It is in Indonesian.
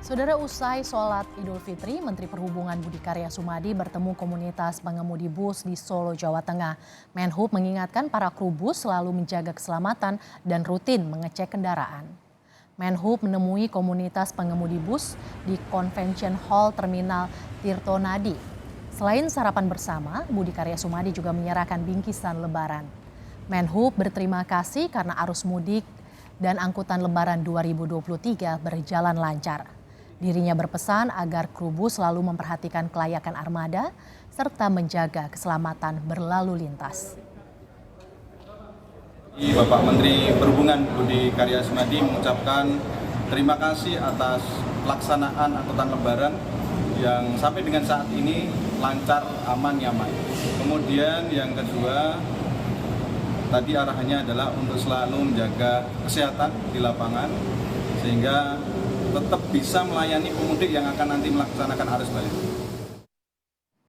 Saudara, usai sholat Idul Fitri, Menteri Perhubungan Budi Karya Sumadi bertemu komunitas pengemudi bus di Solo, Jawa Tengah. Menhub mengingatkan para kru bus selalu menjaga keselamatan dan rutin mengecek kendaraan. Menhub menemui komunitas pengemudi bus di Convention Hall Terminal Tirtonadi. Selain sarapan bersama, Budi Karya Sumadi juga menyerahkan bingkisan Lebaran. Menhub berterima kasih karena arus mudik dan angkutan Lebaran 2023 berjalan lancar. Dirinya berpesan agar kru bus selalu memperhatikan kelayakan armada serta menjaga keselamatan berlalu lintas. Bapak Menteri Perhubungan Budi Karya Sumadi mengucapkan terima kasih atas pelaksanaan angkutan Lebaran yang sampai dengan saat ini lancar, aman, nyaman. Kemudian yang kedua, tadi arahannya adalah untuk selalu menjaga kesehatan di lapangan sehingga tetap bisa melayani pemudik yang akan nanti melaksanakan arus balik.